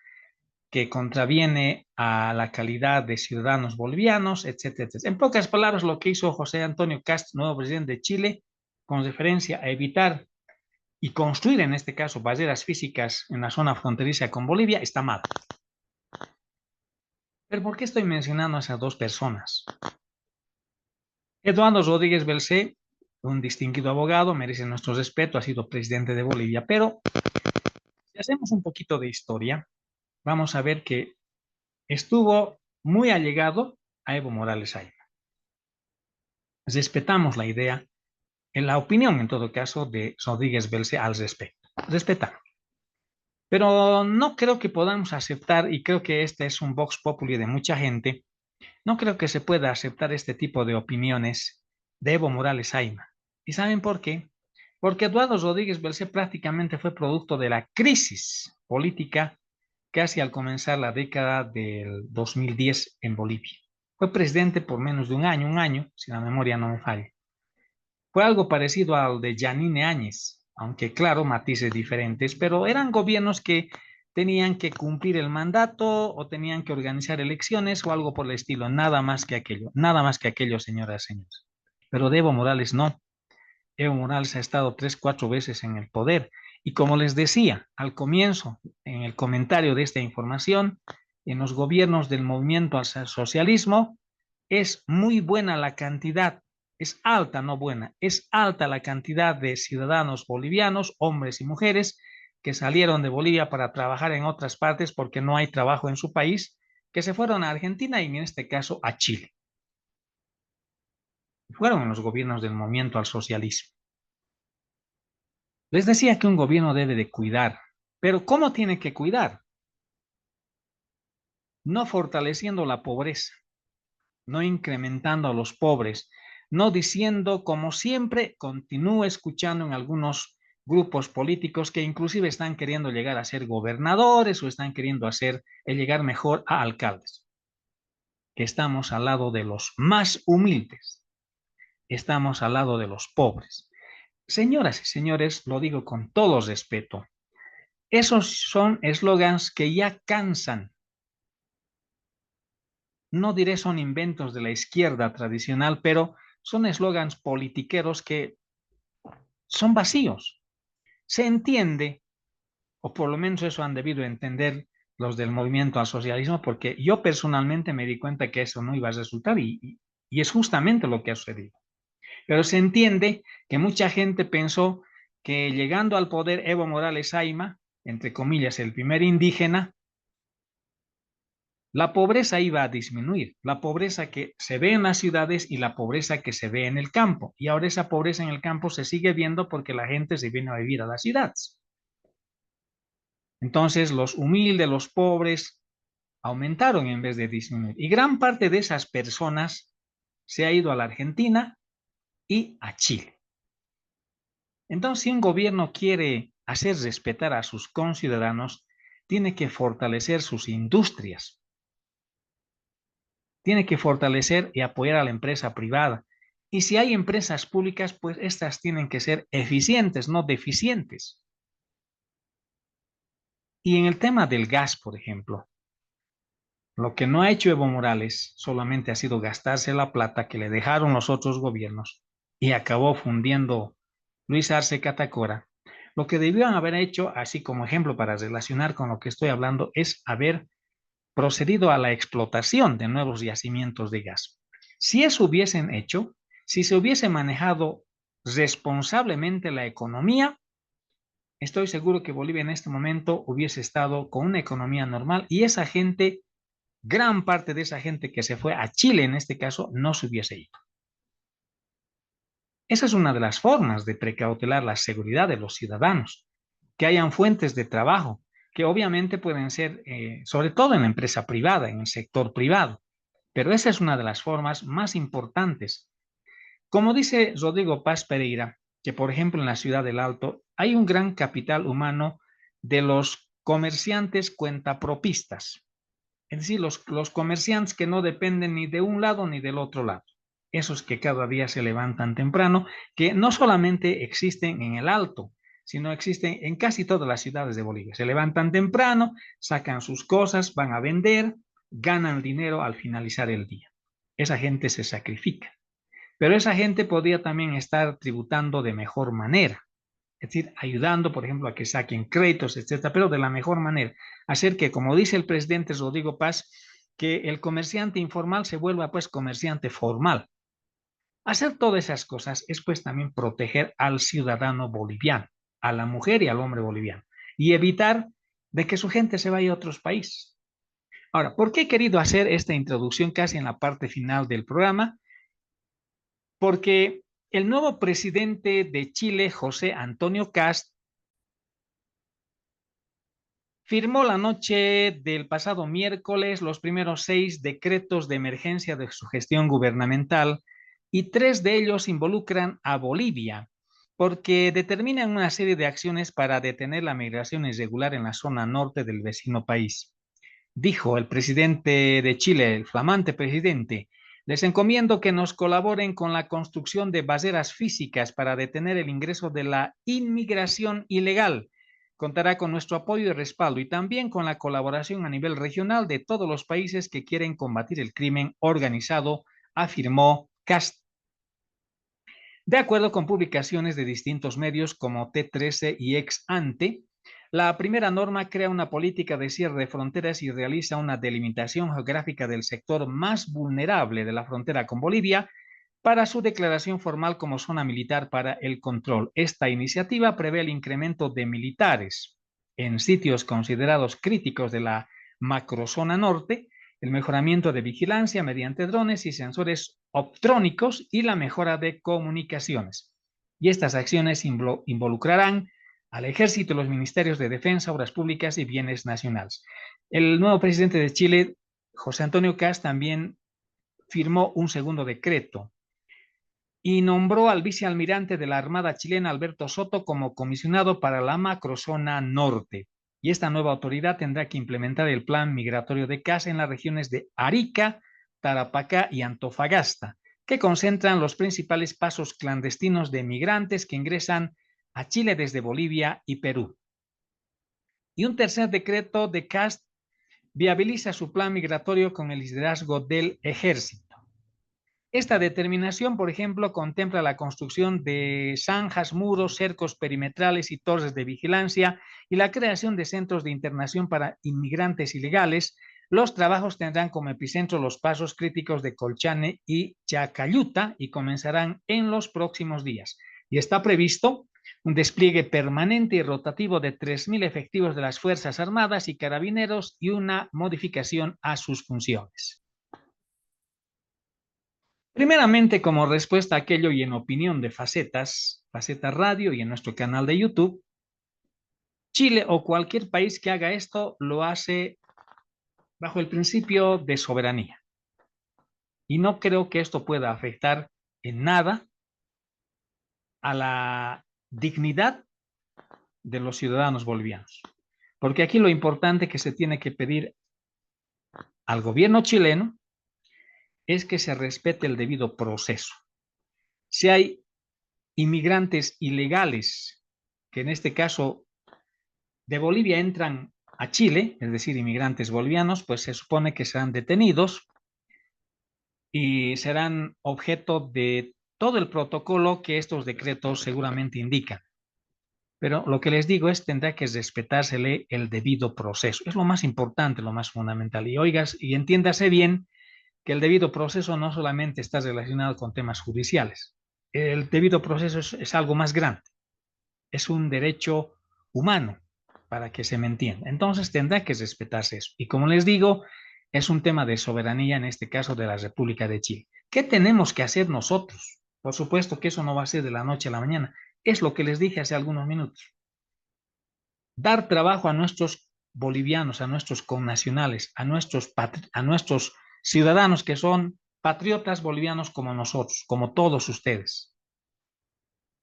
A: que contraviene a la calidad de ciudadanos bolivianos, etcétera, etcétera. En pocas palabras, lo que hizo José Antonio Kast, nuevo presidente de Chile, con referencia a evitar y construir, en este caso, barreras físicas en la zona fronteriza con Bolivia, está mal. ¿Pero por qué estoy mencionando a esas dos personas? Eduardo Rodríguez Belcé, un distinguido abogado, merece nuestro respeto, ha sido presidente de Bolivia, pero si hacemos un poquito de historia, vamos a ver que estuvo muy allegado a Evo Morales Ayma. Respetamos la idea, en la opinión en todo caso de Rodríguez Belcé al respecto. Respetamos. Pero no creo que podamos aceptar, y creo que este es un vox populi de mucha gente, no creo que se pueda aceptar este tipo de opiniones de Evo Morales Ayma. ¿Y saben por qué? Porque Eduardo Rodríguez Belcé prácticamente fue producto de la crisis política casi al comenzar la década del 2010 en Bolivia. Fue presidente por menos de un año, si la memoria no me falla. Fue algo parecido al de Yanine Áñez, aunque claro, matices diferentes, pero eran gobiernos que tenían que cumplir el mandato o tenían que organizar elecciones o algo por el estilo, nada más que aquello, señoras y señores. Pero de Evo Morales no. Evo Morales ha estado 3, 4 veces en el poder. Y como les decía al comienzo, en el comentario de esta información, en los gobiernos del movimiento al socialismo, es muy buena la cantidad, es alta, no buena, es alta la cantidad de ciudadanos bolivianos, hombres y mujeres, que salieron de Bolivia para trabajar en otras partes porque no hay trabajo en su país, que se fueron a Argentina y en este caso a Chile. Fueron en los gobiernos del movimiento al socialismo. Les decía que un gobierno debe de cuidar, pero ¿cómo tiene que cuidar? No fortaleciendo la pobreza, no incrementando a los pobres, no diciendo, como siempre, continúo escuchando en algunos grupos políticos que inclusive están queriendo llegar a ser gobernadores o están queriendo llegar mejor a alcaldes, que estamos al lado de los más humildes, estamos al lado de los pobres. Señoras y señores, lo digo con todo respeto, esos son eslogans que ya cansan. No diré son inventos de la izquierda tradicional, pero son eslogans politiqueros que son vacíos. Se entiende, o por lo menos eso han debido entender los del movimiento al socialismo, porque yo personalmente me di cuenta que eso no iba a resultar y es justamente lo que ha sucedido. Pero se entiende que mucha gente pensó que llegando al poder Evo Morales Ayma, entre comillas, el primer indígena, la pobreza iba a disminuir, la pobreza que se ve en las ciudades y la pobreza que se ve en el campo. Y ahora esa pobreza en el campo se sigue viendo porque la gente se viene a vivir a las ciudades. Entonces los humildes, los pobres, aumentaron en vez de disminuir. Y gran parte de esas personas se ha ido a la Argentina y a Chile. Entonces, si un gobierno quiere hacer respetar a sus conciudadanos, tiene que fortalecer sus industrias, tiene que fortalecer y apoyar a la empresa privada. Y si hay empresas públicas, pues estas tienen que ser eficientes, no deficientes. Y en el tema del gas, por ejemplo, lo que no ha hecho Evo Morales solamente ha sido gastarse la plata que le dejaron los otros gobiernos y acabó fundiendo Luis Arce Catacora. Lo que debían haber hecho, así como ejemplo para relacionar con lo que estoy hablando, es haber procedido a la explotación de nuevos yacimientos de gas. Si eso hubiesen hecho, si se hubiese manejado responsablemente la economía, estoy seguro que Bolivia en este momento hubiese estado con una economía normal y esa gente, gran parte de esa gente que se fue a Chile en este caso, no se hubiese ido. Esa es una de las formas de precautelar la seguridad de los ciudadanos, que hayan fuentes de trabajo, que obviamente pueden ser, sobre todo en la empresa privada, en el sector privado, pero esa es una de las formas más importantes. Como dice Rodrigo Paz Pereira, que por ejemplo en la ciudad del Alto hay un gran capital humano de los comerciantes cuentapropistas, es decir, los comerciantes que no dependen ni de un lado ni del otro lado, esos que cada día se levantan temprano, que no solamente existen en el Alto, sino existen en casi todas las ciudades de Bolivia. Se levantan temprano, sacan sus cosas, van a vender, ganan dinero al finalizar el día. Esa gente se sacrifica. Pero esa gente podría también estar tributando de mejor manera, es decir, ayudando, por ejemplo, a que saquen créditos, etcétera, pero de la mejor manera. Hacer que, como dice el presidente Rodrigo Paz, que el comerciante informal se vuelva pues comerciante formal. Hacer todas esas cosas es pues también proteger al ciudadano boliviano, a la mujer y al hombre boliviano, y evitar de que su gente se vaya a otros países. Ahora, ¿por qué he querido hacer esta introducción casi en la parte final del programa? Porque el nuevo presidente de Chile, José Antonio Kast, firmó la noche del pasado miércoles los primeros 6 decretos de emergencia de su gestión gubernamental y 3 de ellos involucran a Bolivia porque determinan una serie de acciones para detener la migración irregular en la zona norte del vecino país. Dijo el presidente de Chile, el flamante presidente: les encomiendo que nos colaboren con la construcción de barreras físicas para detener el ingreso de la inmigración ilegal, Contará con nuestro apoyo y respaldo y también con la colaboración a nivel regional de todos los países que quieren combatir el crimen organizado, afirmó Cast. De acuerdo con publicaciones de distintos medios como T13 y Ex Ante, la primera norma crea una política de cierre de fronteras y realiza una delimitación geográfica del sector más vulnerable de la frontera con Bolivia para su declaración formal como zona militar para el control. Esta iniciativa prevé el incremento de militares en sitios considerados críticos de la macrozona norte, el mejoramiento de vigilancia mediante drones y sensores optrónicos y la mejora de comunicaciones. Y estas acciones involucrarán al Ejército, los Ministerios de Defensa, Obras Públicas y Bienes Nacionales. El nuevo presidente de Chile, José Antonio Kast, también firmó un segundo decreto y nombró al vicealmirante de la Armada chilena, Alberto Soto, como comisionado para la macrozona norte. Y esta nueva autoridad tendrá que implementar el plan migratorio de Kast en las regiones de Arica, Tarapacá y Antofagasta, que concentran los principales pasos clandestinos de migrantes que ingresan a Chile desde Bolivia y Perú. Y un tercer decreto de Kast viabiliza su plan migratorio con el liderazgo del ejército. Esta determinación, por ejemplo, contempla la construcción de zanjas, muros, cercos perimetrales y torres de vigilancia y la creación de centros de internación para inmigrantes ilegales. Los trabajos tendrán como epicentro los pasos críticos de Colchane y Chacayuta y comenzarán en los próximos días. Y está previsto un despliegue permanente y rotativo de 3.000 efectivos de las Fuerzas Armadas y Carabineros y una modificación a sus funciones. Primeramente, como respuesta a aquello y en opinión de Facetas Radio y en nuestro canal de YouTube, Chile o cualquier país que haga esto lo hace bajo el principio de soberanía. Y no creo que esto pueda afectar en nada a la dignidad de los ciudadanos bolivianos. Porque aquí lo importante que se tiene que pedir al gobierno chileno es que se respete el debido proceso. Si hay inmigrantes ilegales, que en este caso de Bolivia entran a Chile, es decir, inmigrantes bolivianos, pues se supone que serán detenidos y serán objeto de todo el protocolo que estos decretos seguramente indican. Pero lo que les digo es, tendrá que respetársele el debido proceso. Es lo más importante, lo más fundamental. Y oigas, y entiéndase bien que el debido proceso no solamente está relacionado con temas judiciales. El debido proceso es algo más grande. Es un derecho humano, para que se me entienda. Entonces tendrá que respetarse eso. Y como les digo, es un tema de soberanía, en este caso de la República de Chile. ¿Qué tenemos que hacer nosotros? Por supuesto que eso no va a ser de la noche a la mañana. Es lo que les dije hace algunos minutos. Dar trabajo a nuestros bolivianos, a nuestros connacionales, a nuestros ciudadanos que son patriotas bolivianos como nosotros, como todos ustedes.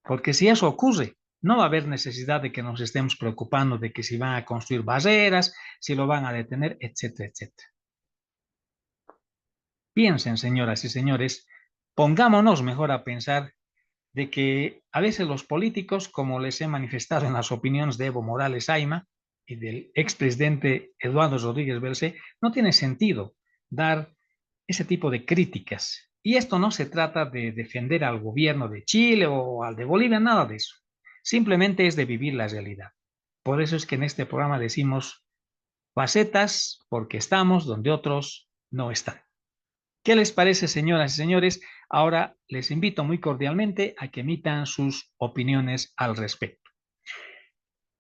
A: Porque si eso ocurre, no va a haber necesidad de que nos estemos preocupando de que si van a construir barreras, si lo van a detener, etcétera, etcétera. Piensen, señoras y señores, pongámonos mejor a pensar de que a veces los políticos, como les he manifestado en las opiniones de Evo Morales Ayma y del expresidente Eduardo Rodríguez Belcé, no tiene sentido dar ese tipo de críticas. Y esto no se trata de defender al gobierno de Chile o al de Bolivia, nada de eso. Simplemente es de vivir la realidad. Por eso es que en este programa decimos facetas, porque estamos donde otros no están. ¿Qué les parece, señoras y señores? Ahora les invito muy cordialmente a que emitan sus opiniones al respecto.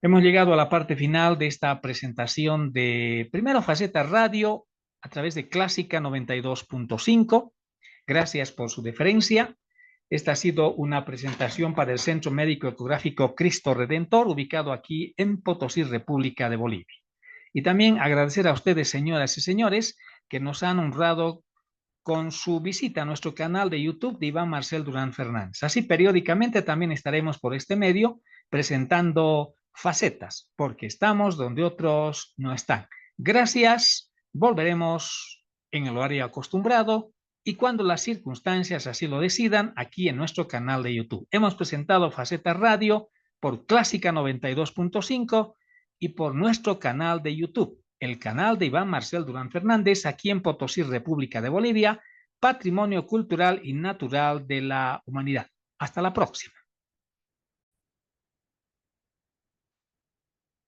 A: Hemos llegado a la parte final de esta presentación de primero Faceta Radio a través de Clásica 92.5. Gracias por su deferencia. Esta ha sido una presentación para el Centro Médico Ecográfico Cristo Redentor, ubicado aquí en Potosí, República de Bolivia. Y también agradecer a ustedes, señoras y señores, que nos han honrado con su visita a nuestro canal de YouTube de Iván Marcel Durán Fernández. Así periódicamente también estaremos por este medio presentando facetas, porque estamos donde otros no están. Gracias, volveremos en el horario acostumbrado y cuando las circunstancias así lo decidan, aquí en nuestro canal de YouTube. Hemos presentado Facetas Radio por Clásica 92.5 y por nuestro canal de YouTube, el canal de Iván Marcel Durán Fernández, aquí en Potosí, República de Bolivia, Patrimonio Cultural y Natural de la Humanidad. Hasta la próxima.